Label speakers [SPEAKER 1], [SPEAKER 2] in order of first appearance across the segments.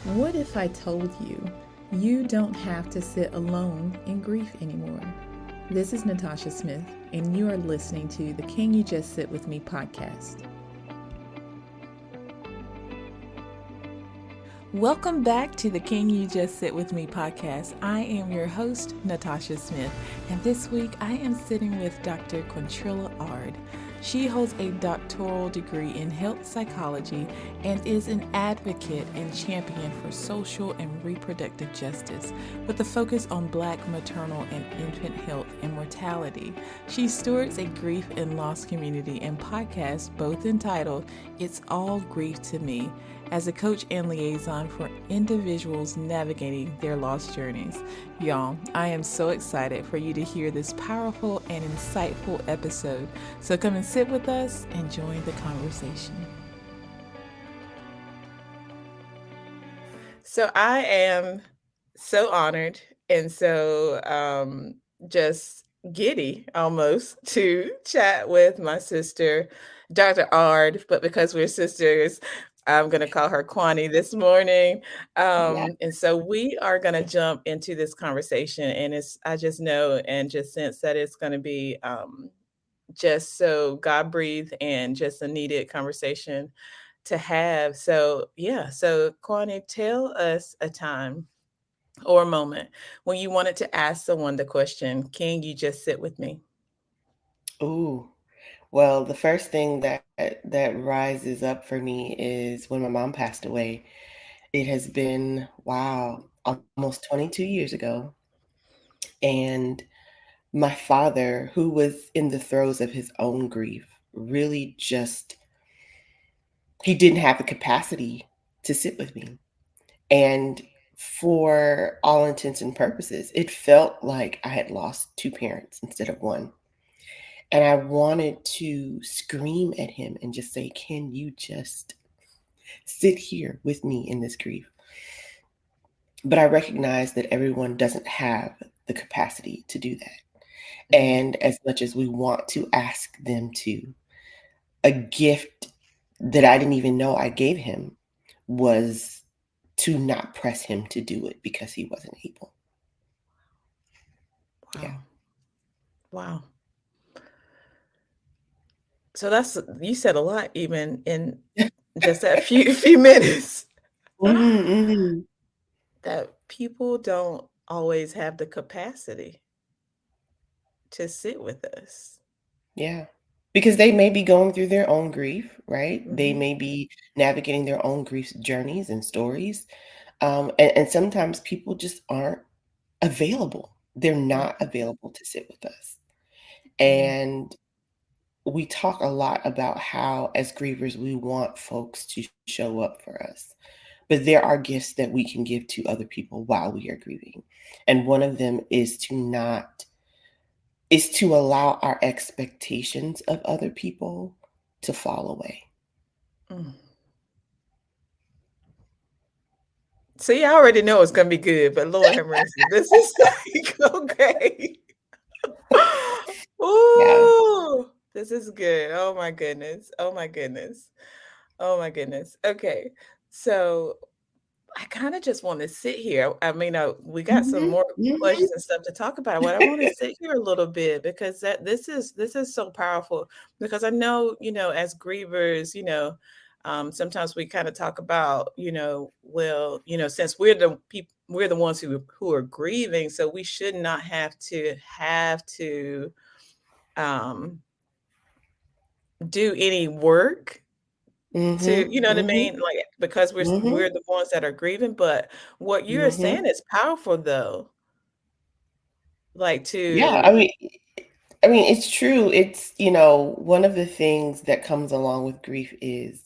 [SPEAKER 1] What if I told you you don't have to sit alone in grief anymore? This is Natasha Smith, and you are listening to the Can You Just Sit With Me podcast. Welcome back to the Can You Just Sit With Me podcast. I am your host, Natasha Smith, and this week I am sitting with Dr. Quantrilla Ard. She holds a doctoral degree in health psychology and is an advocate and champion for social and reproductive justice with a focus on Black maternal and infant health and mortality. She stewards a grief and loss community and podcast both entitled It's All Grief to Me, as a coach and liaison for individuals navigating their loss journeys. Y'all, I am so excited for you to hear this powerful and insightful episode. So come and sit with us and join the conversation. So I am so honored and so just giddy almost to chat with my sister, Dr. Ard, but because we're sisters, I'm going to call her Kwani this morning.
[SPEAKER 2] Yeah.
[SPEAKER 1] And so we are going to jump into this conversation. And I just know and just sense that it's going to be just so God breathed and just a needed conversation to have. So, yeah. So, Kwani, tell us a time or a moment when you wanted to ask someone the question, can you just sit with me?
[SPEAKER 2] Ooh. Well, the first thing that rises up for me is when my mom passed away. It has been, wow, almost 22 years ago. And my father, who was in the throes of his own grief, really just he didn't have the capacity to sit with me. And for all intents and purposes, it felt like I had lost two parents instead of one. And I wanted to scream at him and just say, can you just sit here with me in this grief? But I recognize that everyone doesn't have the capacity to do that.
[SPEAKER 1] Mm,
[SPEAKER 2] And as much as we want to ask them to, a gift that I didn't even know I gave him was to not press him to do it because he wasn't able. Yeah.
[SPEAKER 1] wow. Wow. So that's you said a lot even in just that few minutes.
[SPEAKER 2] Hmm, hmm.
[SPEAKER 1] That people don't always have the capacity to sit with us.
[SPEAKER 2] Yeah. Because they may be going through their own grief, right? They
[SPEAKER 1] Mhm.
[SPEAKER 2] may be navigating their own grief journeys and stories. And sometimes people just aren't available. They're
[SPEAKER 1] Mm,
[SPEAKER 2] not available to sit with us.
[SPEAKER 1] mm,
[SPEAKER 2] And we talk a lot about how, as grievers, we want folks to show up for us. But there are gifts that we can give to other people while we are grieving. And one of them is to allow our expectations of other people to fall away.
[SPEAKER 1] mm. See, I already know it's gonna be good, but Lord have mercy. This is like, okay.
[SPEAKER 2] Yeah.
[SPEAKER 1] Ooh, this is good. Oh my goodness. Oh my goodness. Oh my goodness. Okay. So I kind of just want to sit here. I mean, we got some
[SPEAKER 2] Mhm,
[SPEAKER 1] more
[SPEAKER 2] mhm.
[SPEAKER 1] questions and stuff to talk about, but I want to sit here a little bit because this is so powerful. Because I know, as grievers, sometimes we kind of talk about, well, since we're the ones who are grieving, so we should not have to um, do any work to,
[SPEAKER 2] Mhm,
[SPEAKER 1] you know what I
[SPEAKER 2] mhm,
[SPEAKER 1] mean? Like, because we're
[SPEAKER 2] mhm,
[SPEAKER 1] the ones that are grieving, but what you're
[SPEAKER 2] mhm.
[SPEAKER 1] saying is powerful though. Like
[SPEAKER 2] Yeah,
[SPEAKER 1] to
[SPEAKER 2] I mean, it's true. One of the things that comes along with grief is,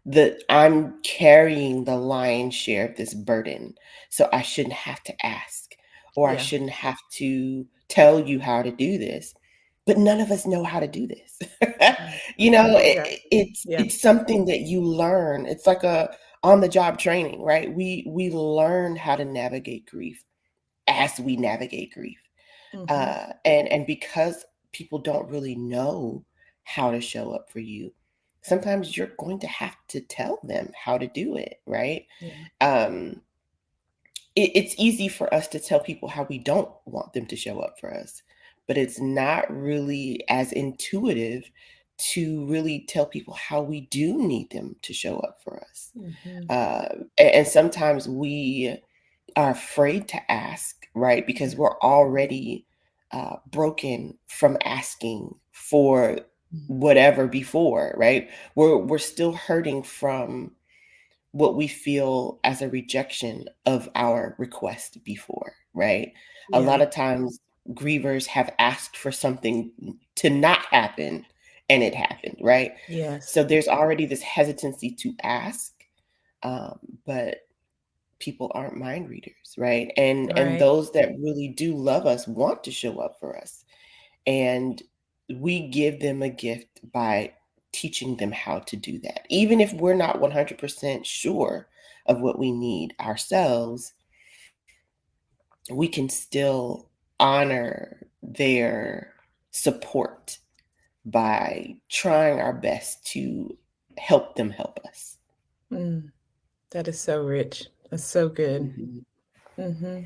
[SPEAKER 2] that I'm carrying the lion's share of this burden. So I shouldn't have to ask, or I
[SPEAKER 1] yeah.
[SPEAKER 2] shouldn't have to tell you how to do this. But none of us know how to do this.
[SPEAKER 1] Mm,
[SPEAKER 2] It,
[SPEAKER 1] exactly.
[SPEAKER 2] it's
[SPEAKER 1] Yeah.
[SPEAKER 2] it's something that you learn. It's like a on the job training, right? We learn how to navigate grief as we navigate grief.
[SPEAKER 1] Mhm.
[SPEAKER 2] And because people don't really know how to show up for you, sometimes you're going to have to tell them how to do it, right?
[SPEAKER 1] Yeah.
[SPEAKER 2] Um, it's easy for us to tell people how we don't want them to show up for us, but it's not really as intuitive to really tell people how we do need them to show up for us.
[SPEAKER 1] Hmm.
[SPEAKER 2] And sometimes we are afraid to ask, right? Because
[SPEAKER 1] Yeah.
[SPEAKER 2] we're already broken from asking for
[SPEAKER 1] Mhm.
[SPEAKER 2] whatever before, right? We're still hurting from what we feel as a rejection of our request before, right? A
[SPEAKER 1] Yeah.
[SPEAKER 2] lot of times grievers have asked for something to not happen and it happened, right?
[SPEAKER 1] Yes.
[SPEAKER 2] So there's already this hesitancy to ask, um, but people aren't mind readers, right? And
[SPEAKER 1] Right.
[SPEAKER 2] those that really do love us want to show up for us. And we give them a gift by teaching them how to do that. Even if we're not 100% sure of what we need ourselves, we can still honor their support by trying our best to help them help us.
[SPEAKER 1] Mm, that is so rich. That's so good.
[SPEAKER 2] Mhm.
[SPEAKER 1] Hmm.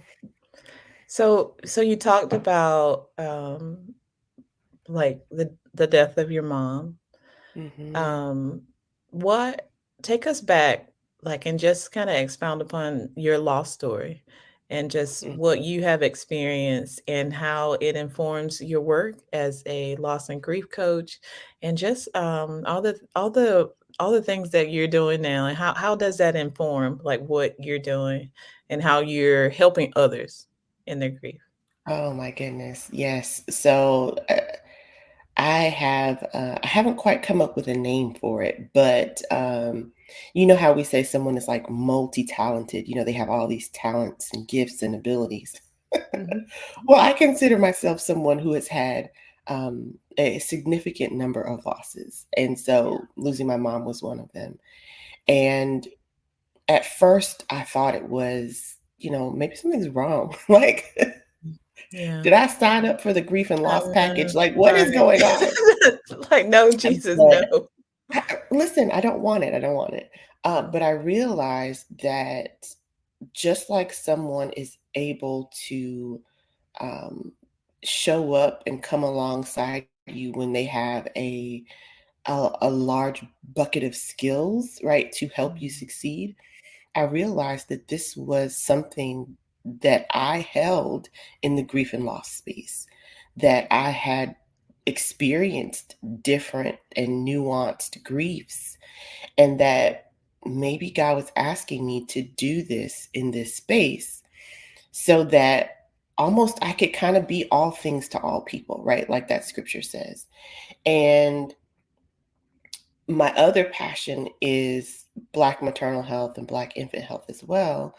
[SPEAKER 1] So you talked about like the death of your mom.
[SPEAKER 2] Mhm.
[SPEAKER 1] Um, what take us back, like, and just kind of expound upon your loss story and just what
[SPEAKER 2] Mhm.
[SPEAKER 1] you have experienced and how it informs your work as a loss and grief coach, and just all the things that you're doing now, and how does that inform like what you're doing and how you're helping others in their grief?
[SPEAKER 2] Oh my goodness. Yes. So I haven't quite come up with a name for it, but you know how we say someone is like multi-talented, they have all these talents and gifts and abilities.
[SPEAKER 1] Hmm.
[SPEAKER 2] Well, I consider myself someone who has had a significant number of losses. And
[SPEAKER 1] Yeah.
[SPEAKER 2] so losing my mom was one of them. And at first I thought it was, maybe something's wrong. Like,
[SPEAKER 1] Yeah.
[SPEAKER 2] did I sign up for the grief and
[SPEAKER 1] I
[SPEAKER 2] loss
[SPEAKER 1] know.
[SPEAKER 2] package? Like, what is
[SPEAKER 1] Right.
[SPEAKER 2] going on?
[SPEAKER 1] Like, no, Jesus,
[SPEAKER 2] But
[SPEAKER 1] no.
[SPEAKER 2] listen, I don't want it. I don't want it.
[SPEAKER 1] Mm,
[SPEAKER 2] But I realized that just like someone is able to um, show up and come alongside you when they have a large bucket of skills, right, to help you
[SPEAKER 1] mm,
[SPEAKER 2] succeed, I realized that this was something that I held in the grief and loss space, that I had experienced different and nuanced griefs, and that maybe God was asking me to do this in this space so that almost I could kind of be all things to all people, right? Like that scripture says. And my other passion is Black maternal health and Black infant health as well.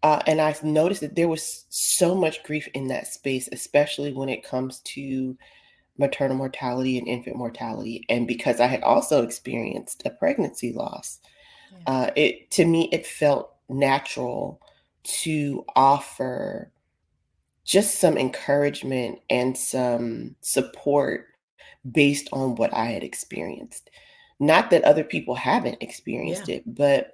[SPEAKER 2] And I noticed that there was so much grief in that space, especially when it comes to maternal mortality and infant mortality. And because I had also experienced a pregnancy loss,
[SPEAKER 1] yeah.
[SPEAKER 2] it to me it felt natural to offer just some encouragement and some support based on what I had experienced. Not that other people haven't experienced
[SPEAKER 1] Yeah.
[SPEAKER 2] it, but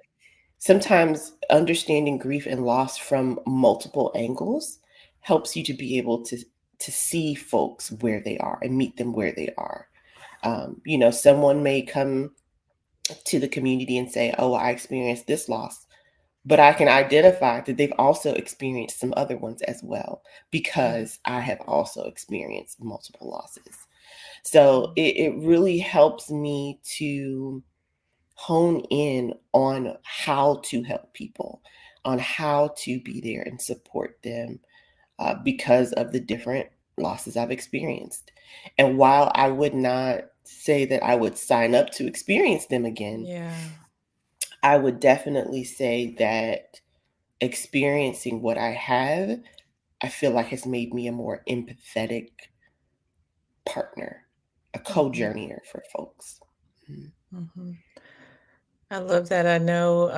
[SPEAKER 2] sometimes understanding grief and loss from multiple angles helps you to be able to see folks where they are and meet them where they are. Someone may come to the community and say, "Oh, I experienced this loss," but I can identify that they've also experienced some other ones as well
[SPEAKER 1] Yeah.
[SPEAKER 2] because I have also experienced multiple losses. So
[SPEAKER 1] Mm,
[SPEAKER 2] it really helps me to hone in on how to help people, on how to be there and support them because of the different losses I've experienced. And while I would not say that I would sign up to experience them again,
[SPEAKER 1] yeah.
[SPEAKER 2] I would definitely say that experiencing what I have, I feel like has made me a more empathetic partner, a
[SPEAKER 1] Mhm,
[SPEAKER 2] co-journeyer for folks. Mhm.
[SPEAKER 1] mhm. I love that. I know,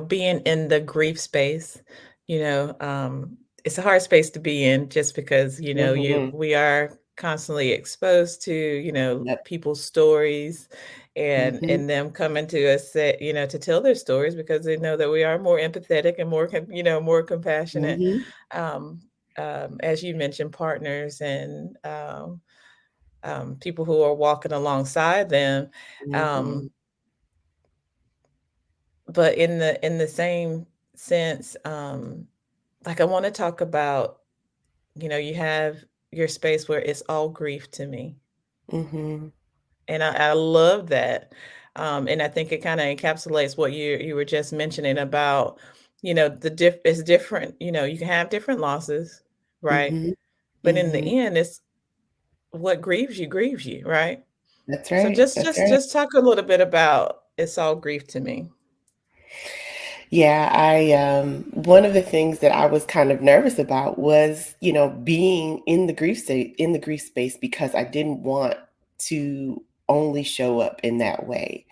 [SPEAKER 1] being in the grief space, you know, um, it's a hard space to be in just because,
[SPEAKER 2] Mhm.
[SPEAKER 1] we are constantly exposed to,
[SPEAKER 2] Yep.
[SPEAKER 1] people's stories
[SPEAKER 2] Mhm.
[SPEAKER 1] and them coming to us, to tell their stories because they know that we are more empathetic and more, more compassionate.
[SPEAKER 2] Mhm.
[SPEAKER 1] Um, as you mentioned, partners and people who are walking alongside them. Um,
[SPEAKER 2] Mhm.
[SPEAKER 1] but in the same sense, like I want to talk about, you have your space where it's all grief to me.
[SPEAKER 2] Mhm.
[SPEAKER 1] And I love that. And I think it kind of encapsulates what you were just mentioning about, it's different, you can have different losses, right?
[SPEAKER 2] Mhm.
[SPEAKER 1] But in the
[SPEAKER 2] Mhm.
[SPEAKER 1] end, it's what grieves you, right?
[SPEAKER 2] That's
[SPEAKER 1] So
[SPEAKER 2] right.
[SPEAKER 1] just
[SPEAKER 2] That's
[SPEAKER 1] just
[SPEAKER 2] right.
[SPEAKER 1] just talk a little bit about it's all grief to me.
[SPEAKER 2] Yeah, one of the things that I was kind of nervous about was, being in the grief space because I didn't want to only show up in that way.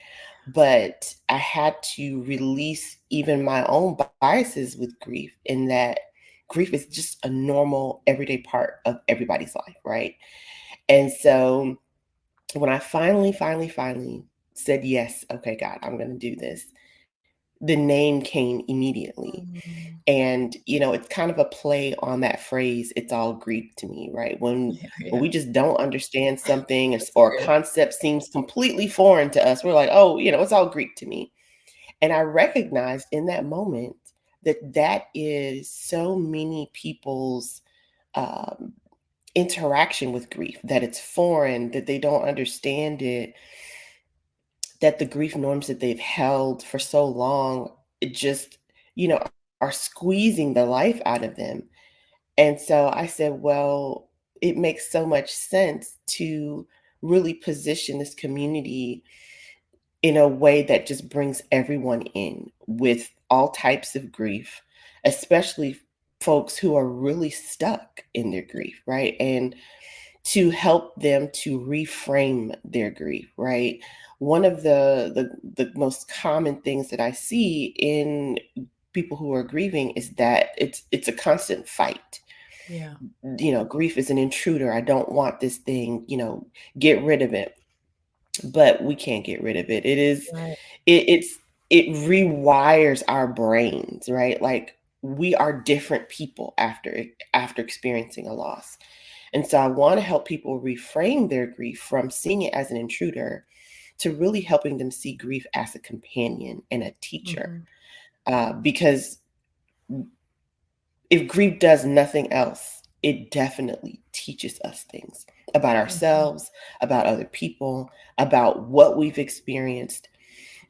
[SPEAKER 2] But I had to release even my own biases with grief in that grief is just a normal everyday part of everybody's life, right? And so when I finally said yes, okay, God, I'm going to do this, the name came immediately.
[SPEAKER 1] Mm.
[SPEAKER 2] And, it's kind of a play on that phrase, it's all Greek to me, right?
[SPEAKER 1] Yeah,
[SPEAKER 2] When
[SPEAKER 1] yeah,
[SPEAKER 2] we just don't understand something,
[SPEAKER 1] that's
[SPEAKER 2] or a
[SPEAKER 1] good.
[SPEAKER 2] concept seems completely foreign to us, we're like, oh, it's all Greek to me. And I recognized in that moment that that is so many people's um, interaction with grief, that it's foreign, that they don't understand it, that the grief norms that they've held for so long, it just, are squeezing the life out of them. And so I said, well, it makes so much sense to really position this community in a way that just brings everyone in with all types of grief, especially folks who are really stuck in their grief, right? And to help them to reframe their grief, right? One of the most common things that I see in people who are grieving is that it's a constant fight.
[SPEAKER 1] Yeah.
[SPEAKER 2] Grief is an intruder. I don't want this thing, get rid of it. But we can't get rid of it.
[SPEAKER 1] Right.
[SPEAKER 2] It's it rewires our brains, right? Like we are different people after experiencing a loss. And so I want to help people reframe their grief from seeing it as an intruder to really helping them see grief as a companion and a teacher.
[SPEAKER 1] Hmm.
[SPEAKER 2] Because if grief does nothing else, it definitely teaches us things about
[SPEAKER 1] Hmm.
[SPEAKER 2] ourselves, about other people, about what we've experienced.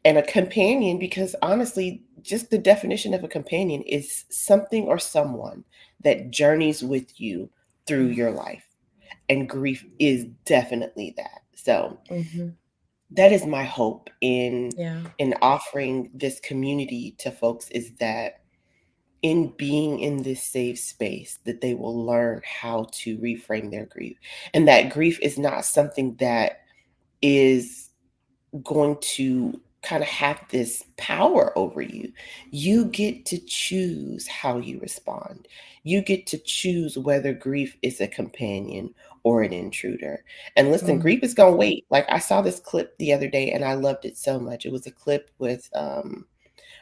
[SPEAKER 2] And a companion, because honestly, just the definition of a companion is something or someone that journeys with you through
[SPEAKER 1] Yeah.
[SPEAKER 2] your life. And grief is definitely that. So
[SPEAKER 1] Hmm.
[SPEAKER 2] that is my hope in
[SPEAKER 1] Yeah.
[SPEAKER 2] offering this community to folks, is that in being in this safe space, that they will learn how to reframe their grief, and that grief is not something that is going to kind of have this power over you. You get to choose how you respond. You get to choose whether grief is a companion or an intruder. And listen,
[SPEAKER 1] Mm.
[SPEAKER 2] grief is going to wait. Like I saw this clip the other day and I loved it so much. It was a clip with Oprah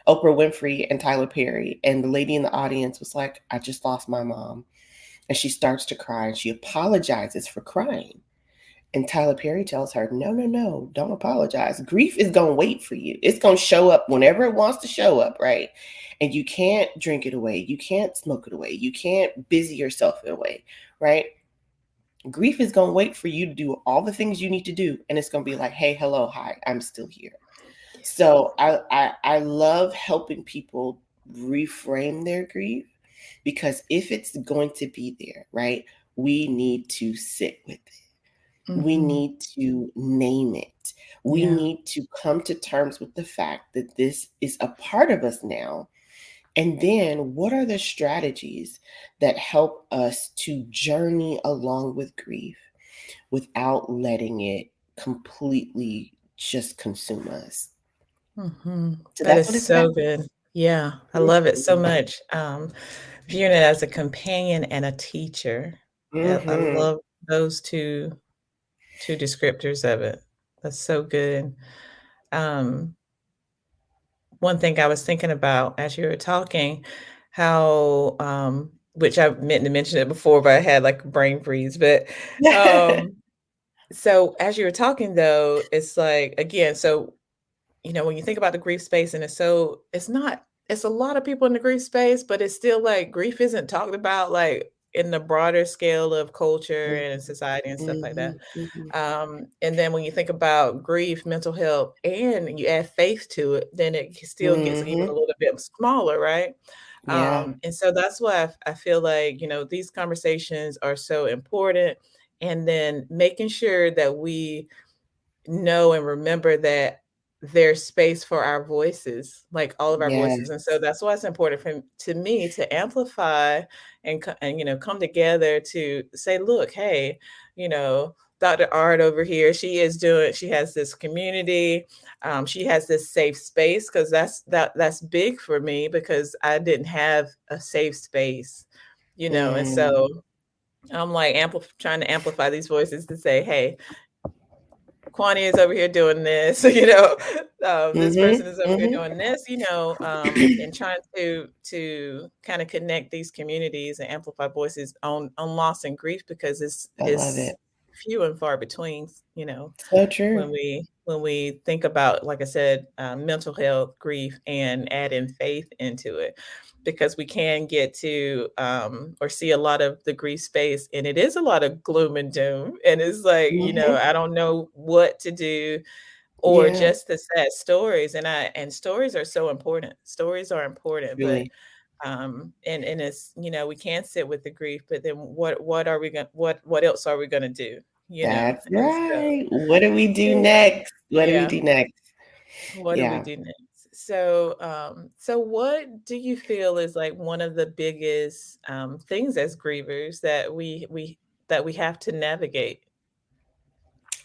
[SPEAKER 2] Winfrey and Tyler Perry. And the lady in the audience was like, I just lost my mom. And she starts to cry and she apologizes for crying. And Tyler Perry tells her, no, no, no, don't apologize. Grief is going to wait for you. It's going to show up whenever it wants to show up, right? And you can't drink it away. You can't smoke it away. You can't busy yourself away, right? Grief is going to wait for you to do all the things you need to do. And it's going to be like, hey, hello, hi, I'm still here. So I love helping people reframe their grief, because if it's going to be there, right, we need to sit with it. We
[SPEAKER 1] Hmm.
[SPEAKER 2] need to name it. We
[SPEAKER 1] Yeah.
[SPEAKER 2] need to come to terms with the fact that this is a part of us now. And then, what are the strategies that help us to journey along with grief without letting it completely just consume us?
[SPEAKER 1] Hmm.
[SPEAKER 2] So
[SPEAKER 1] That
[SPEAKER 2] that's
[SPEAKER 1] is
[SPEAKER 2] what it's
[SPEAKER 1] so
[SPEAKER 2] about.
[SPEAKER 1] good. Yeah, I love it so
[SPEAKER 2] Mhm.
[SPEAKER 1] much. Viewing it as a companion and a teacher. I
[SPEAKER 2] Mhm.
[SPEAKER 1] love those two descriptors of it. That's so good. Um, One thing I was thinking about as you were talking, how which I meant to mention it before, but I had like a brain freeze. But um, so as you were talking though, it's like again, so when you think about the grief space and it's a lot of people in the grief space, but it's still like grief isn't talked about like in the broader scale of culture and in society and stuff like that.
[SPEAKER 2] Mhm, mhm.
[SPEAKER 1] And then when you think about grief, mental health, and you add faith to it, then it still gets even a
[SPEAKER 2] Mhm.
[SPEAKER 1] little bit smaller, right?
[SPEAKER 2] Yeah,
[SPEAKER 1] And so that's why I feel like, these conversations are so important. And then making sure that we know and remember that there's space for our voices, like all of our
[SPEAKER 2] yes.
[SPEAKER 1] voices. And so that's why it's important to me to amplify and come together to say, look, hey, you know, Dr. Ard over here, she has this community, she has this safe space because that's big for me because I didn't have a safe space, and so
[SPEAKER 2] Mm.
[SPEAKER 1] I'm like trying to amplify these voices to say, hey, Kwani is over here doing this, this person
[SPEAKER 2] Mhm,
[SPEAKER 1] is over here
[SPEAKER 2] mhm.
[SPEAKER 1] doing this, and trying to kind of connect these communities and amplify voices on loss and grief because
[SPEAKER 2] I love
[SPEAKER 1] it's
[SPEAKER 2] it.
[SPEAKER 1] few and far between,
[SPEAKER 2] So true.
[SPEAKER 1] when we think about, like I said, mental health, grief, and add in faith into it, because we can get to or see a lot of the grief space, and it is a lot of gloom and doom, and it's like
[SPEAKER 2] Mhm.
[SPEAKER 1] I don't know what to do, or
[SPEAKER 2] Yeah,
[SPEAKER 1] just the sad stories, and stories are so important. Stories are important, but
[SPEAKER 2] truly.
[SPEAKER 1] and it's we can't sit with the grief, but then what are we going what else are we going to do,
[SPEAKER 2] That's
[SPEAKER 1] and so
[SPEAKER 2] right. What do we do
[SPEAKER 1] yeah.
[SPEAKER 2] next? What do we
[SPEAKER 1] Yeah.
[SPEAKER 2] do next?
[SPEAKER 1] What do we
[SPEAKER 2] Yeah.
[SPEAKER 1] do next? So what do you feel is like one of the biggest things as grievers that we have to navigate?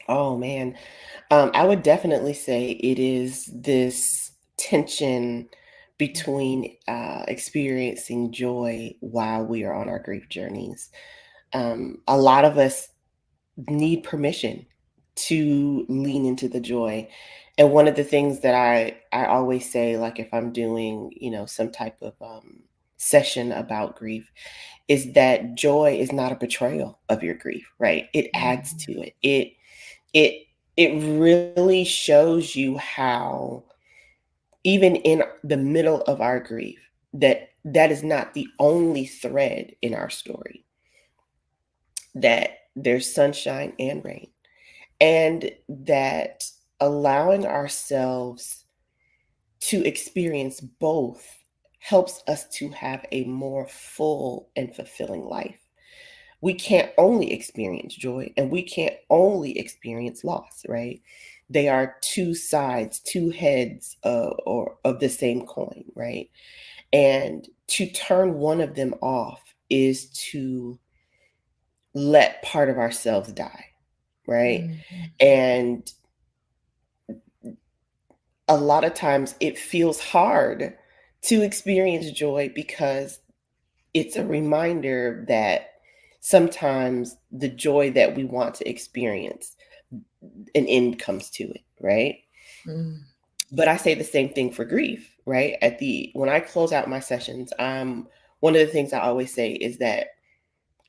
[SPEAKER 2] Oh, man. I would definitely say it is this tension between experiencing joy while we are on our grief journeys. A lot of us need permission to lean into the joy. And one of the things that I always say, like if I'm doing, some type of session about grief, is that joy is not a betrayal of your grief, right? It adds
[SPEAKER 1] Mhm.
[SPEAKER 2] to it. It it really shows you how even in the middle of our grief, that is not the only thread in our story, that there's sunshine and rain, and that allowing ourselves to experience both helps us to have a more full and fulfilling life. We can't only experience joy and we can't only experience loss, right? They are two sides, two heads or of the same coin, right? And to turn one of them off is to let part of ourselves die, right?
[SPEAKER 1] Mhm.
[SPEAKER 2] And a lot of times it feels hard to experience joy because it's a reminder that sometimes the joy that we want to experience, an end comes to it, right?
[SPEAKER 1] Mm.
[SPEAKER 2] But I say the same thing for grief, right? When I close out my sessions, one of the things I always say is that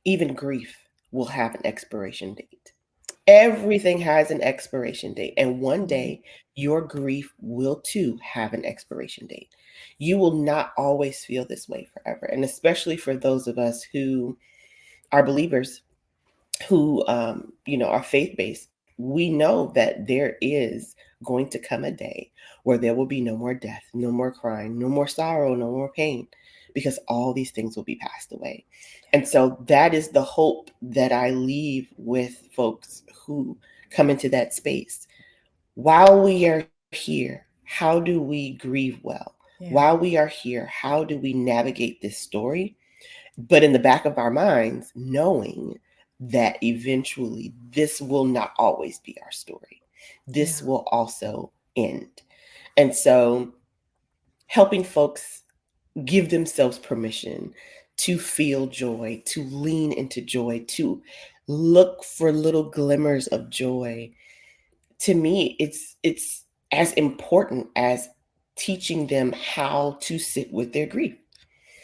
[SPEAKER 2] even grief will have an expiration date. Everything has an expiration date. And one
[SPEAKER 1] Mhm.
[SPEAKER 2] day, your grief will too have an expiration date. You will not always feel this way forever. And especially for those of us who are believers, who, are faith based, we know that there is going to come a day where there will be no more death, no more crying, no more sorrow, no more pain, because all these things will be passed away. And so that is the hope that I leave with folks who come into that space. While we are here, how do we grieve well? While
[SPEAKER 1] Yeah.
[SPEAKER 2] we are here, how do we navigate this story? But in the back of our minds, knowing that eventually this will not always be our story. This
[SPEAKER 1] Yeah.
[SPEAKER 2] will also end. And so helping folks give themselves permission to feel joy, to lean into joy, to look for little glimmers of joy. To me, it's as important as teaching them how to sit with their grief,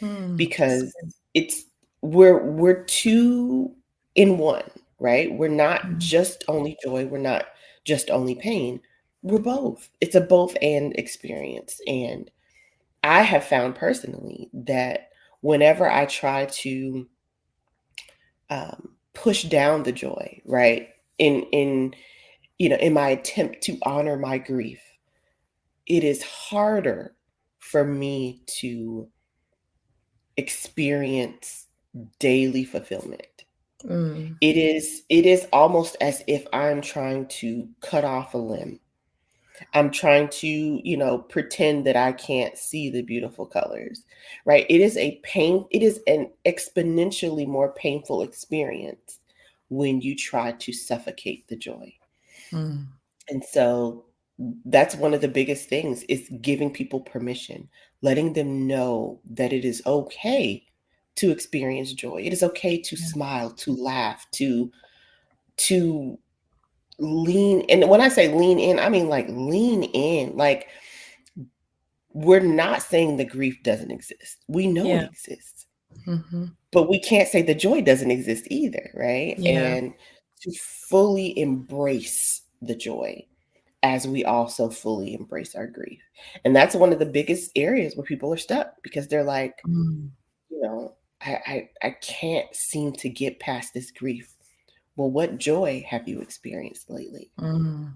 [SPEAKER 1] That's
[SPEAKER 2] because
[SPEAKER 1] good.
[SPEAKER 2] it's we're two in one, right? We're not
[SPEAKER 1] Mm,
[SPEAKER 2] just only joy, we're not just only pain. We're both. It's a both and experience. And I have found personally that whenever I try to push down the joy, right? In in my attempt to honor my grief, it is harder for me to experience daily fulfillment.
[SPEAKER 1] mm,
[SPEAKER 2] It is almost as if I'm trying to cut off a limb. I'm trying to, pretend that I can't see the beautiful colors, right? It is an exponentially more painful experience when you try to suffocate the joy.
[SPEAKER 1] mm.
[SPEAKER 2] And so that's one of the biggest things is giving people permission, letting them know that it is okay to experience joy. It is okay to
[SPEAKER 1] Yeah.
[SPEAKER 2] smile, to laugh, to lean. And when I say lean in, I mean like lean in. Like, we're not saying the grief doesn't exist. We know it
[SPEAKER 1] Yeah.
[SPEAKER 2] exists.
[SPEAKER 1] Hmm.
[SPEAKER 2] But we can't say the joy doesn't exist either, right?
[SPEAKER 1] Yeah.
[SPEAKER 2] And to fully embrace the joy as we also fully embrace our grief. And that's one of the biggest areas where people are stuck because they're like,
[SPEAKER 1] Mm,
[SPEAKER 2] you know, I can't seem to get past this grief. Well, what joy have you experienced lately?
[SPEAKER 1] mm.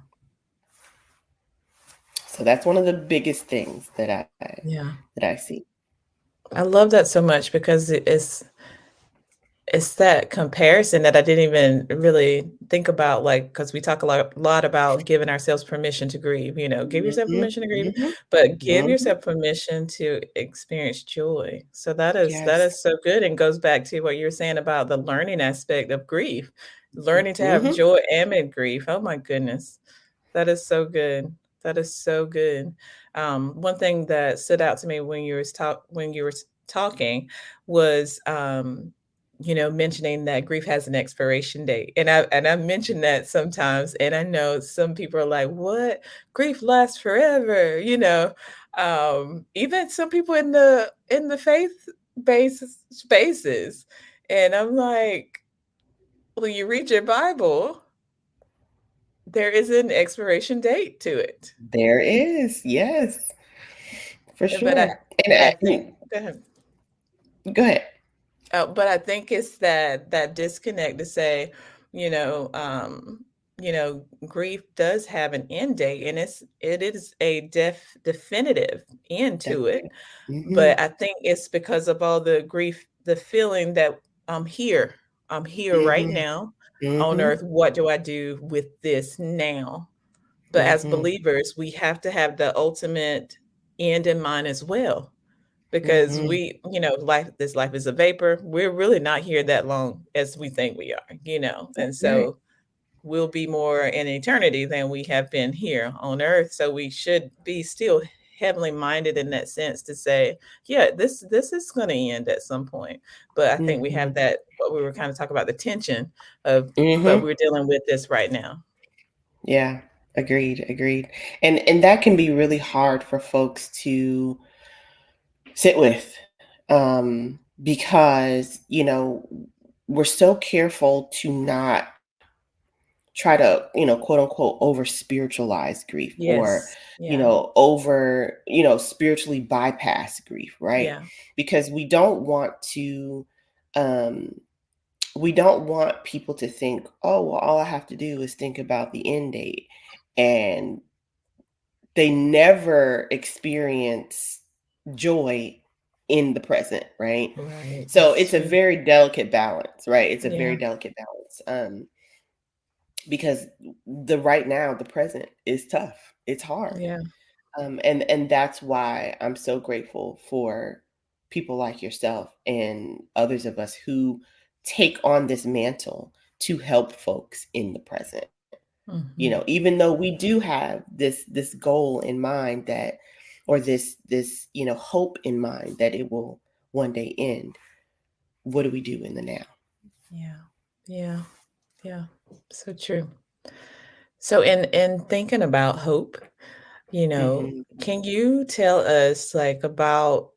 [SPEAKER 2] So that's one of the biggest things
[SPEAKER 1] Yeah.
[SPEAKER 2] that I see.
[SPEAKER 1] I love that so much because it's that comparison that I didn't even really think about, like, because we talk a lot about giving ourselves permission to grieve, give yourself
[SPEAKER 2] Mhm,
[SPEAKER 1] permission to grieve,
[SPEAKER 2] mhm,
[SPEAKER 1] but give
[SPEAKER 2] mhm.
[SPEAKER 1] yourself permission to experience joy. So that
[SPEAKER 2] Yes.
[SPEAKER 1] is so good and goes back to what you were saying about the learning aspect of grief, learning to have
[SPEAKER 2] Mhm.
[SPEAKER 1] joy amid grief. Oh my goodness. That is so good. That is so good. One thing that stood out to me when you were talking was mentioning that grief has an expiration date. And I mention that sometimes, and I know some people are like, "What? Grief lasts forever," even some people in the faith-based spaces. And I'm like, "Well, you read your Bible, there is an expiration date to it."
[SPEAKER 2] There is. Yes, for
[SPEAKER 1] But I
[SPEAKER 2] sure.
[SPEAKER 1] but I think
[SPEAKER 2] And
[SPEAKER 1] go ahead.
[SPEAKER 2] go ahead.
[SPEAKER 1] But I think it's that disconnect to say, you know, um, grief does have an end date, and it is a definitive end
[SPEAKER 2] That's
[SPEAKER 1] to it.
[SPEAKER 2] right. Mhm.
[SPEAKER 1] But I think it's because of all the grief, the feeling that I'm here right
[SPEAKER 2] Mhm.
[SPEAKER 1] now on
[SPEAKER 2] Mhm.
[SPEAKER 1] earth. What do I do with this now? But as
[SPEAKER 2] Mhm.
[SPEAKER 1] believers, we have to have the ultimate end in mind as well because
[SPEAKER 2] Mhm.
[SPEAKER 1] life is a vapor. We're really not here that long as we think we are. And
[SPEAKER 2] That's right.
[SPEAKER 1] so we'll be more in eternity than we have been here on earth. So we should be still heavenly minded in that sense to say, yeah, this is going to end at some point. But I think we have
[SPEAKER 2] Mhm.
[SPEAKER 1] that what we were kind of talking about the tension of, but
[SPEAKER 2] Mhm.
[SPEAKER 1] we're dealing with this right now.
[SPEAKER 2] Yeah. Agreed. Agreed. And that can be really hard for folks to sit with, because we're so careful to not try to, quote unquote, over spiritualize grief, or,
[SPEAKER 1] Yes. Yeah.
[SPEAKER 2] over, spiritually bypass grief, right?
[SPEAKER 1] Yeah.
[SPEAKER 2] Because um, we don't want people to think, oh, well, all I have to do is think about the end date. And they never experience joy in the present, right?
[SPEAKER 1] Right.
[SPEAKER 2] So
[SPEAKER 1] That's
[SPEAKER 2] it's a
[SPEAKER 1] true.
[SPEAKER 2] very delicate balance, right? It's a very
[SPEAKER 1] Yeah.
[SPEAKER 2] delicate balance. Because the right now, the present is tough. It's hard.
[SPEAKER 1] Yeah.
[SPEAKER 2] And that's why I'm so grateful for people like yourself and others of us who take on this mantle to help folks in the present.
[SPEAKER 1] Mhm.
[SPEAKER 2] Even though we do have this goal in mind, that, or this hope in mind that it will one day end. What do we do in the now?
[SPEAKER 1] Yeah. Yeah. Yeah. So true. So in thinking about hope,
[SPEAKER 2] Mhm.
[SPEAKER 1] can you tell us like about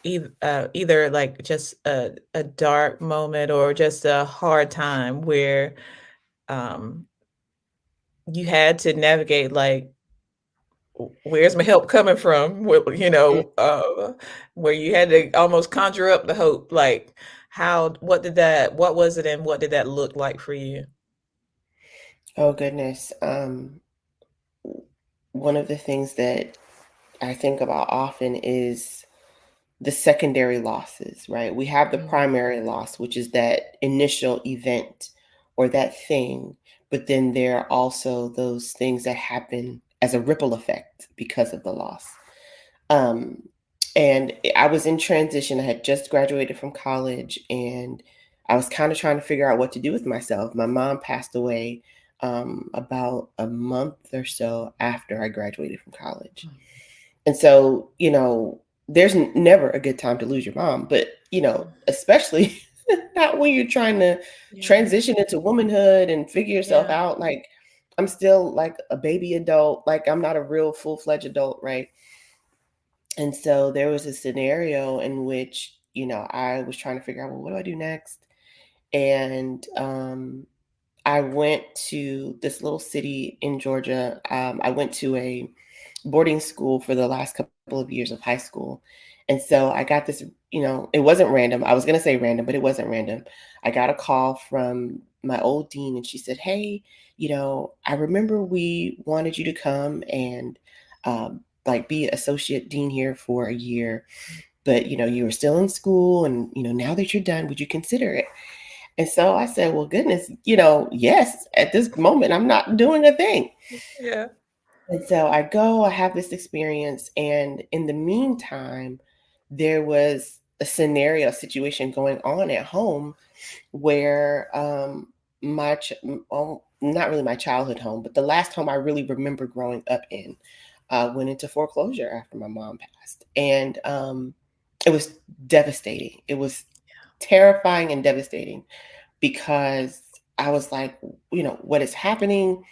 [SPEAKER 1] either like just a dark moment or just a hard time where um you had to navigate like where's my help coming from?
[SPEAKER 2] Mm.
[SPEAKER 1] Where you had to almost conjure up the hope, like what was it and what did that look like for you?
[SPEAKER 2] Oh goodness. One of the things that I think about often is the secondary losses, right? We have the
[SPEAKER 1] Mm,
[SPEAKER 2] primary loss, which is that initial event or that thing, but then there are also those things that happen as a ripple effect because of the loss. Um, and I was in transition. I had just graduated from college and I was kind of trying to figure out what to do with myself. My mom passed away about a month or so after I graduated from college.
[SPEAKER 1] mm,
[SPEAKER 2] And so, there's never a good time to lose your mom, but,
[SPEAKER 1] mm.
[SPEAKER 2] especially not when you're trying to
[SPEAKER 1] Yeah,
[SPEAKER 2] transition into womanhood and figure yourself
[SPEAKER 1] yeah,
[SPEAKER 2] out. Like, I'm still like a baby adult, like, I'm not a real full fledged adult, right? And so there was a scenario in which, I was trying to figure out, well, what do I do next? And I went to this little city in Georgia. I went to a boarding school for the last couple of years of high school. And so I got this, it wasn't random. I was going to say random, but it wasn't random. I got a call from my old dean and she said, "Hey, I remember we wanted you to come and like be associate dean here for a year, but you were still in school and now that you're done, would you consider it?" And so I said, "Well, goodness, yes, at this moment I'm not doing a thing."
[SPEAKER 1] yeah.
[SPEAKER 2] And so I go, I have this experience, and in the meantime, there was a scenario, a situation going on at home where well, not really my childhood home, but the last home I really remember growing up in, went into foreclosure after my mom passed. And it was devastating. It was terrifying and devastating because I was like, what is happening?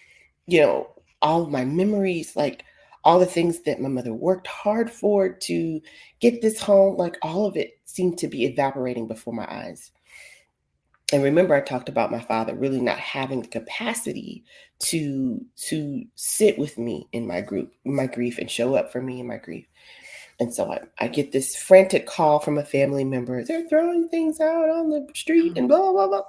[SPEAKER 2] you know, all of my memories, like all the things that my mother worked hard for to get this home, like all of it seemed to be evaporating before my eyes. And remember, I talked about my father really not having the capacity to sit with me in my grief, and show up for me in my grief. And so I get this frantic call from a family member. They're throwing things out on the street
[SPEAKER 1] Oh,
[SPEAKER 2] and blah, blah, blah.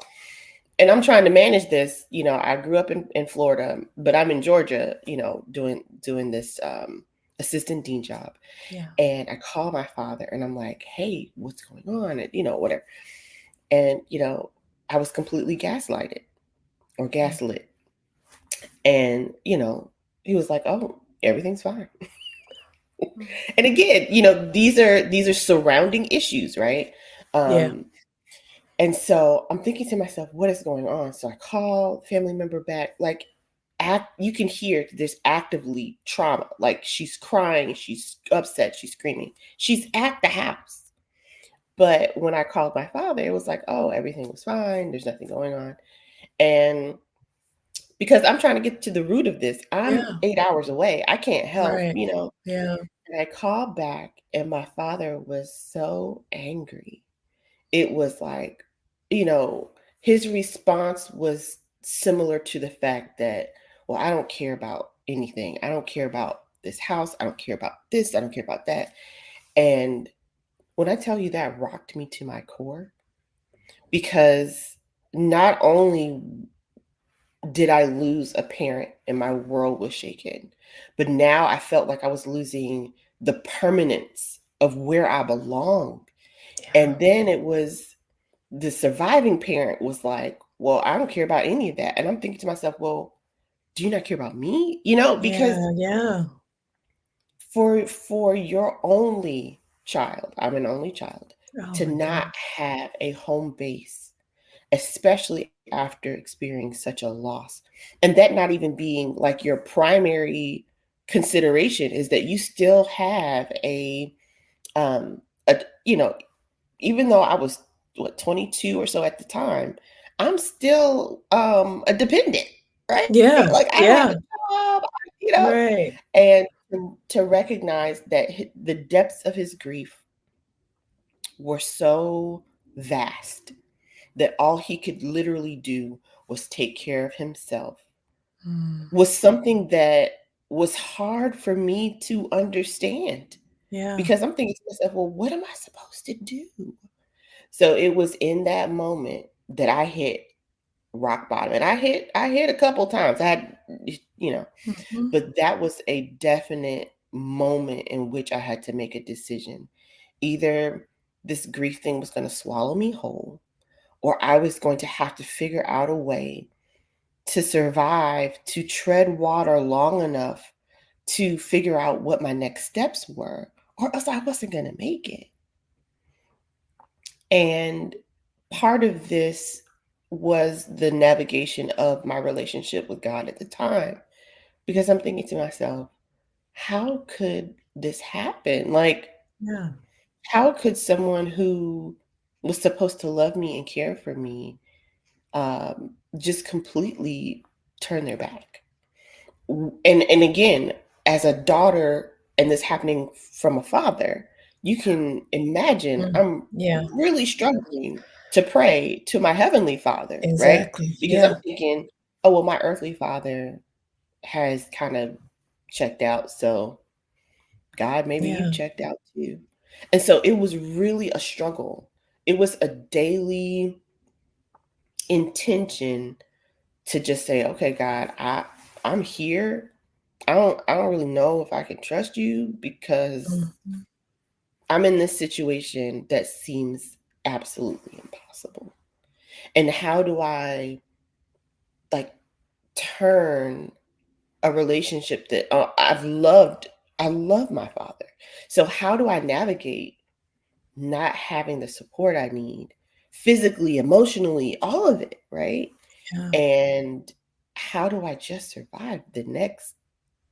[SPEAKER 2] And I'm trying to manage this. I grew up in Florida, but I'm in Georgia, doing this assistant dean job.
[SPEAKER 1] yeah.
[SPEAKER 2] And I call my father and I'm like, "Hey, what's going on?" And whatever. And I was completely gaslighted or
[SPEAKER 1] Mm,
[SPEAKER 2] gaslit. And he was like, "Oh, everything's fine."
[SPEAKER 1] mm.
[SPEAKER 2] And again, these are surrounding issues, right?
[SPEAKER 1] Yeah,
[SPEAKER 2] Um, And so I'm thinking to myself, what is going on? So I call family member back, like you can hear there's actively trauma. Like she's crying, she's upset, she's screaming. She's at the house. But when I called my father, it was like, "Oh, everything was fine. There's nothing going on." And because I'm trying to get to the root of this, I'm
[SPEAKER 1] yeah,
[SPEAKER 2] 8 hours away. I can't help,
[SPEAKER 1] right. Yeah,
[SPEAKER 2] And I called back and my father was so angry. It was like, you know, his response was similar to the fact that, "Well, I don't care about anything. I don't care about this house. I don't care about this. I don't care about that." And when I tell you that rocked me to my core, because not only did I lose a parent and my world was shaken, but now I felt like I was losing the permanence of where I belonged.
[SPEAKER 1] yeah,
[SPEAKER 2] And then it was the surviving parent was like, "Well, I don't care about any of that." And I'm thinking to myself, "Well, do you not care about me?" Because
[SPEAKER 1] yeah, yeah.
[SPEAKER 2] for your only child, I'm an only child,
[SPEAKER 1] Oh
[SPEAKER 2] to
[SPEAKER 1] my
[SPEAKER 2] not
[SPEAKER 1] goodness.
[SPEAKER 2] have a home base, especially after experiencing such a loss, and that not even being like your primary consideration, is that you still have a even though I was, what, 22 or so at the time, I'm still a dependent, right?
[SPEAKER 1] Yeah,
[SPEAKER 2] Like I don't have
[SPEAKER 1] yeah,
[SPEAKER 2] a job,
[SPEAKER 1] right.
[SPEAKER 2] and to recognize that the depths of his grief were so vast that all he could literally do was take care of himself
[SPEAKER 1] Mm,
[SPEAKER 2] was something that was hard for me to understand
[SPEAKER 1] yeah,
[SPEAKER 2] because I'm thinking to myself, well, what am I supposed to do? So it was in that moment that I hit rock bottom. And I hit a couple times. I had, you know,
[SPEAKER 1] mhm,
[SPEAKER 2] but that was a definite moment in which I had to make a decision. Either this grief thing was going to swallow me whole, or I was going to have to figure out a way to survive, to tread water long enough to figure out what my next steps were, or else I wasn't going to make it. And part of this was the navigation of my relationship with God at the time, because I'm thinking to myself, how could this happen? Like,
[SPEAKER 1] yeah,
[SPEAKER 2] how could someone who was supposed to love me and care for me just completely turn their back? And again, as a daughter, and this happening from a father, you can imagine
[SPEAKER 1] mm,
[SPEAKER 2] I'm
[SPEAKER 1] yeah,
[SPEAKER 2] really struggling to pray to my heavenly father, right?
[SPEAKER 1] exactly,
[SPEAKER 2] Because I'm
[SPEAKER 1] yeah,
[SPEAKER 2] thinking, oh well, my earthly father has kind of checked out, so God, maybe you
[SPEAKER 1] yeah,
[SPEAKER 2] checked out too. And so it was really a struggle. It was a daily intention to just say, okay, God, I'm here. I don't really know if I can trust you because
[SPEAKER 1] mhm,
[SPEAKER 2] I'm in this situation that seems absolutely impossible. And how do I like turn a relationship that I love my father. So how do I navigate not having the support I need physically, emotionally, all of it, right?
[SPEAKER 1] yeah,
[SPEAKER 2] And how do I just survive the next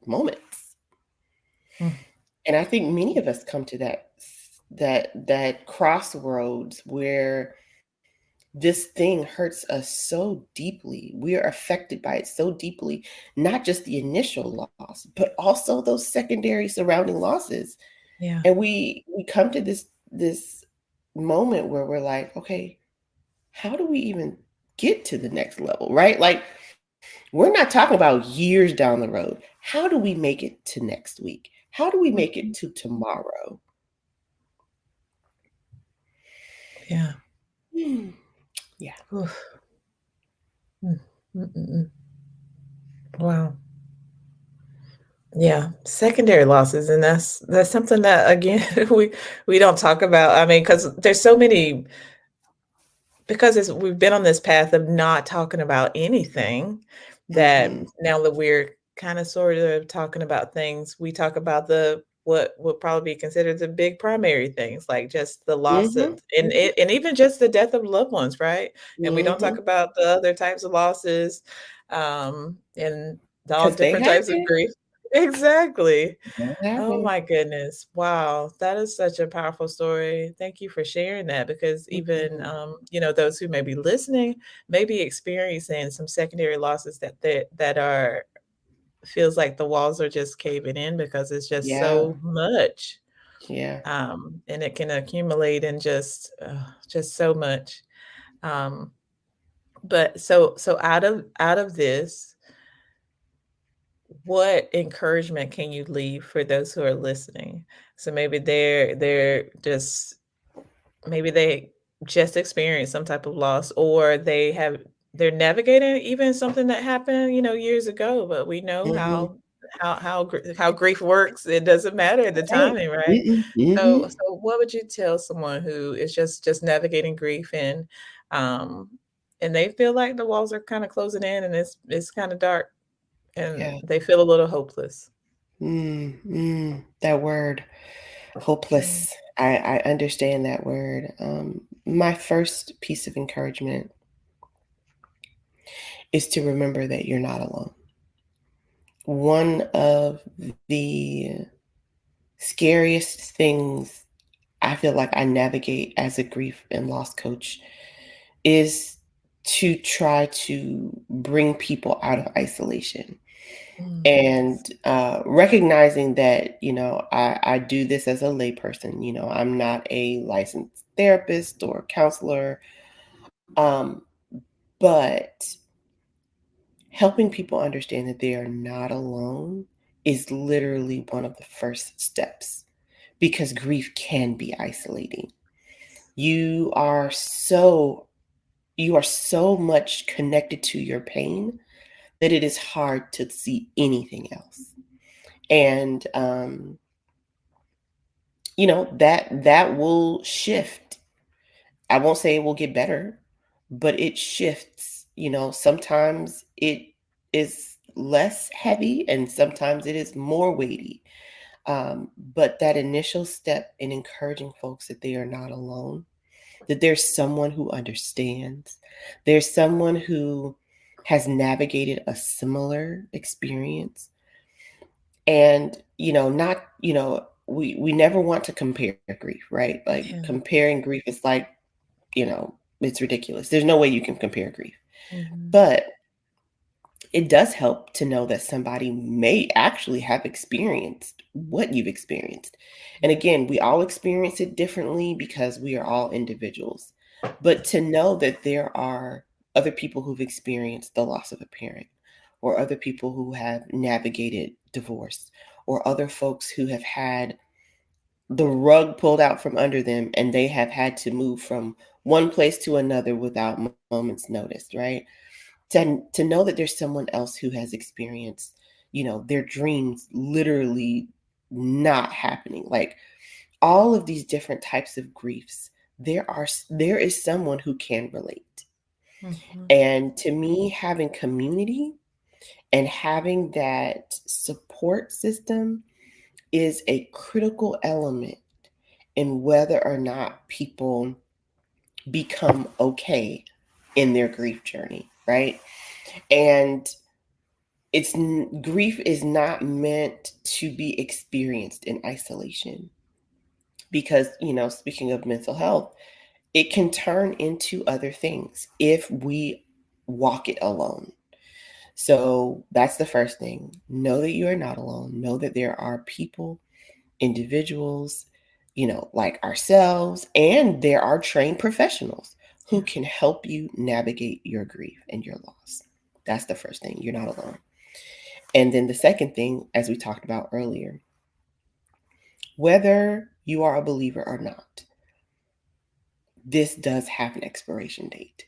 [SPEAKER 2] moments?
[SPEAKER 1] mm,
[SPEAKER 2] And I think many of us come to that crossroads where this thing hurts us so deeply. We are affected by it so deeply, not just the initial loss, but also those secondary surrounding losses.
[SPEAKER 1] yeah,
[SPEAKER 2] And we come to this moment where we're like, okay, how do we even get to the next level, right? Like we're not talking about years down the road. How do we make it to next week? How do we make it
[SPEAKER 1] mhm,
[SPEAKER 2] to tomorrow?
[SPEAKER 1] yeah,
[SPEAKER 2] Hmm, yeah.
[SPEAKER 1] oof, mm, mm, mm, mm. Wow. Yeah, secondary losses, and that's something that, again, we don't talk about. I mean, because there's so many because we've been on this path of not talking about anything, that
[SPEAKER 2] Mm-hmm.
[SPEAKER 1] now that we're kinda sort of talking about things, we talk about the what would probably be considered the big primary things, like just the loss
[SPEAKER 2] Mm-hmm.
[SPEAKER 1] of and even just the death of loved ones, right? And we don't talk
[SPEAKER 2] Mm-hmm.
[SPEAKER 1] about the other types of losses, and all
[SPEAKER 2] Because they
[SPEAKER 1] different types of
[SPEAKER 2] happen.
[SPEAKER 1] grief. Exactly.
[SPEAKER 2] They
[SPEAKER 1] Oh
[SPEAKER 2] happen.
[SPEAKER 1] my goodness. Wow. That is such a powerful story. Thank you for sharing that because even,
[SPEAKER 2] Mhm.
[SPEAKER 1] those who may be listening may be experiencing some secondary losses that are feels like the walls are just caving in because it's just
[SPEAKER 2] Yeah,
[SPEAKER 1] so much.
[SPEAKER 2] yeah.
[SPEAKER 1] And it can accumulate and just so much. Um, but so out of this, what encouragement can you leave for those who are listening? So maybe they're just maybe they just experienced some type of loss or they're navigating even something that happened, years ago, but we know
[SPEAKER 2] Mhm.
[SPEAKER 1] how grief works. It doesn't matter the
[SPEAKER 2] Right.
[SPEAKER 1] timing, right?
[SPEAKER 2] Mm-mm.
[SPEAKER 1] So what would you tell someone who is just navigating grief um and they feel like the walls are kind of closing in and it's kind of dark and
[SPEAKER 2] Yeah.
[SPEAKER 1] they feel a little hopeless.
[SPEAKER 2] That word,
[SPEAKER 1] Mm,
[SPEAKER 2] hopeless. I understand that word. My first piece of encouragement is to remember that you're not alone. One of the scariest things I feel like I navigate as a grief and loss coach is to try to bring people out of isolation.
[SPEAKER 1] Mm.
[SPEAKER 2] And recognizing that, I do this as a layperson. I'm not a licensed therapist or counselor, but helping people understand that they are not alone is literally one of the first steps, because grief can be isolating. You are so you are so much connected to your pain that it is hard to see anything else. And that will shift. I won't say it will get better, but it shifts. Sometimes it is less heavy and sometimes it is more weighty. But that initial step in encouraging folks that they are not alone, that there's someone who understands, there's someone who has navigated a similar experience. And, not, we never want to compare grief, right? Like
[SPEAKER 1] Yeah.
[SPEAKER 2] comparing grief is like, it's ridiculous. There's no way you can compare grief.
[SPEAKER 1] Hmm.
[SPEAKER 2] But it does help to know that somebody may actually have experienced what you've experienced. And
[SPEAKER 1] Yeah.
[SPEAKER 2] again, we all experience it differently because we are all individuals. But to know that there are other people who've experienced the loss of a parent, or other people who have navigated divorce, or other folks who have had the rug pulled out from under them and they have had to move from one place to another without moments noticed, right? To know that there's someone else who has experienced, their dreams literally not happening, like all of these different types of griefs, there is someone who can relate.
[SPEAKER 1] Hmm.
[SPEAKER 2] And to me, having community and having that support system is a critical element in whether or not people become okay in their grief journey, right? And grief is not meant to be experienced in isolation, because, speaking of mental health, it can turn into other things if we walk it alone. So that's the first thing. Know that you are not alone. Know that there are people, individuals, like ourselves, and there are trained professionals who
[SPEAKER 1] Yeah.
[SPEAKER 2] can help you navigate your grief and your loss. That's the first thing. You're not alone. And then the second thing, as we talked about earlier, whether you are a believer or not, this does have an expiration date.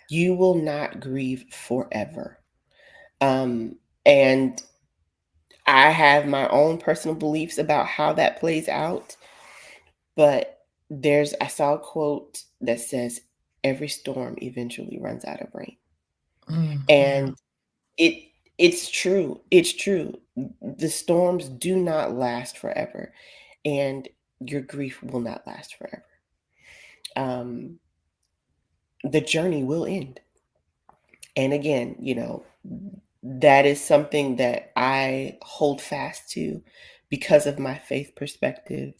[SPEAKER 2] You will not grieve forever. And I have my own personal beliefs about how that plays out. But I saw a quote that says, every storm eventually runs out of rain.
[SPEAKER 1] Mm. Yeah.
[SPEAKER 2] And it it's true. It's true. The storms do not last forever, and your grief will not last forever. Um, the journey will end. And again, that is something that I hold fast to because of my faith perspective,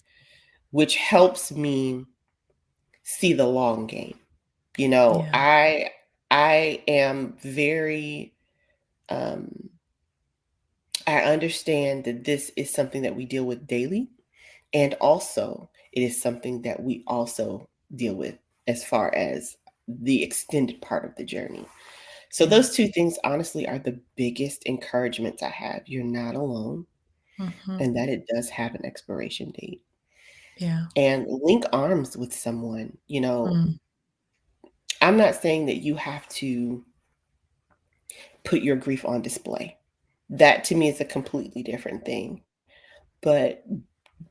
[SPEAKER 2] which helps me see the long game. You know,
[SPEAKER 1] Yeah.
[SPEAKER 2] I I am very um I understand that this is something that we deal with daily, and also it is something that we also deal with as far as the extended part of the journey. So
[SPEAKER 1] Yeah.
[SPEAKER 2] those two things honestly are the biggest encouragements I have. You're not alone,
[SPEAKER 1] Hmm.
[SPEAKER 2] and that it does have an expiration date.
[SPEAKER 1] Yeah.
[SPEAKER 2] And link arms with someone.
[SPEAKER 1] Mm.
[SPEAKER 2] I'm not saying that you have to put your grief on display. That to me is a completely different thing. But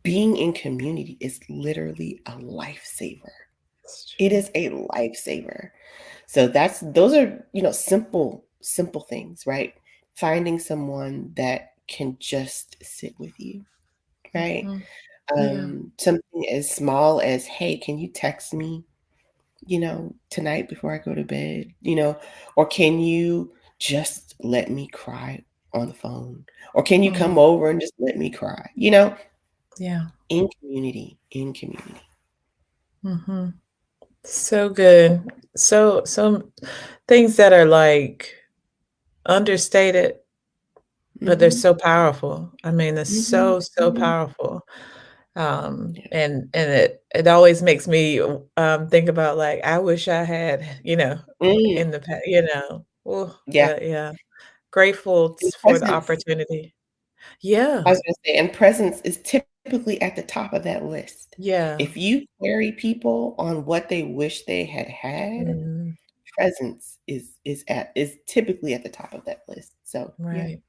[SPEAKER 2] being in community is literally a lifesaver.
[SPEAKER 1] It's
[SPEAKER 2] It
[SPEAKER 1] true.
[SPEAKER 2] is a lifesaver. So those are, simple things, right? Finding someone that can just sit with you, right?
[SPEAKER 1] Hmm. Yeah.
[SPEAKER 2] Something as small as, hey, can you text me, tonight before I go to bed, or can you just let me cry on the phone? Or can you
[SPEAKER 1] Mm.
[SPEAKER 2] come over and just let me cry?
[SPEAKER 1] Yeah.
[SPEAKER 2] In community, in community.
[SPEAKER 1] Hmm. So good. So things that are like understated, but they're
[SPEAKER 2] Mhm,
[SPEAKER 1] so powerful. I mean, they're
[SPEAKER 2] mhm,
[SPEAKER 1] so
[SPEAKER 2] mhm.
[SPEAKER 1] powerful.
[SPEAKER 2] Yeah.
[SPEAKER 1] And it always makes me think about like I wish I had,
[SPEAKER 2] Mm,
[SPEAKER 1] in the past,
[SPEAKER 2] yeah,
[SPEAKER 1] but yeah, grateful
[SPEAKER 2] and
[SPEAKER 1] for the
[SPEAKER 2] presence.
[SPEAKER 1] opportunity. Yeah,
[SPEAKER 2] I was gonna say, and presence is typically at the top of that list.
[SPEAKER 1] yeah.
[SPEAKER 2] If you query people on what they wish they had had,
[SPEAKER 1] Mm,
[SPEAKER 2] presence is typically at the top of that list. So, yeah.
[SPEAKER 1] right.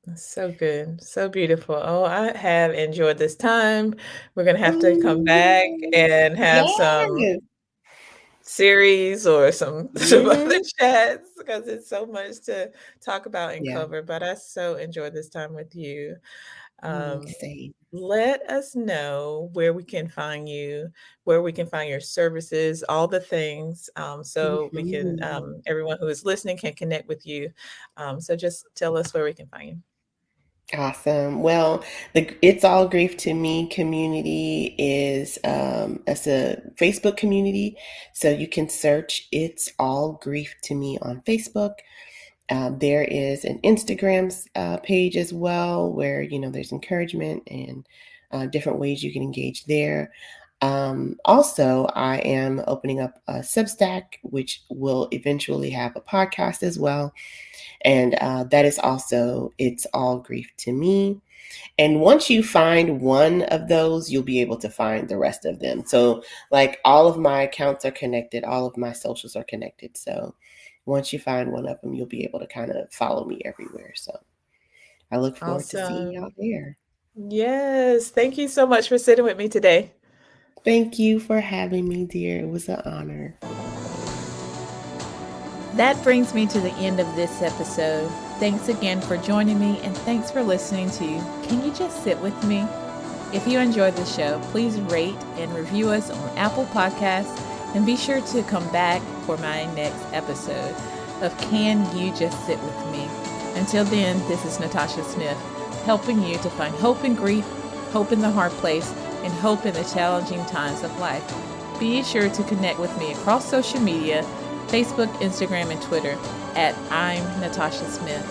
[SPEAKER 1] That's so good. So beautiful. Oh, I have enjoyed this time. We're gonna have to come back
[SPEAKER 2] Ooh,
[SPEAKER 1] and have some
[SPEAKER 2] yes.
[SPEAKER 1] series or some some other
[SPEAKER 2] Mhm.
[SPEAKER 1] chats because it's so much to talk about and
[SPEAKER 2] Yeah.
[SPEAKER 1] cover. But I so enjoyed this time with you. Um,
[SPEAKER 2] Same.
[SPEAKER 1] let us know where we can find you, where we can find your services, all the things, so we can
[SPEAKER 2] Mhm.
[SPEAKER 1] everyone who is listening can connect with you. So just tell us where we can find you.
[SPEAKER 2] Awesome. Well, the It's All Grief to Me community is it's a Facebook community, so you can search It's All Grief to Me on Facebook. There is an Instagram page as well, where there's encouragement and different ways you can engage there. Also, I am opening up a Substack, which will eventually have a podcast as well. And that is also It's All Grief to Me. And once you find one of those, you'll be able to find the rest of them. So, like, all of my accounts are connected, all of my socials are connected. So, once you find one of them, you'll be able to kind of follow me everywhere. So, I look forward to seeing y'all
[SPEAKER 1] Awesome.
[SPEAKER 2] there.
[SPEAKER 1] Yes. Thank you so much for sitting with me today.
[SPEAKER 2] Thank you for having me, dear. It was an honor.
[SPEAKER 1] That brings me to the end of this episode. Thanks again for joining me, and thanks for listening to Can You Just Sit With Me? If you enjoyed the show, please rate and review us on Apple Podcasts, and be sure to come back for my next episode of Can You Just Sit With Me? Until then, this is Natasha Smith, helping you to find hope in grief, hope in the hard place, and hope in the challenging times of life. Be sure to connect with me across social media, Facebook, Instagram, and Twitter at I'm Natasha Smith.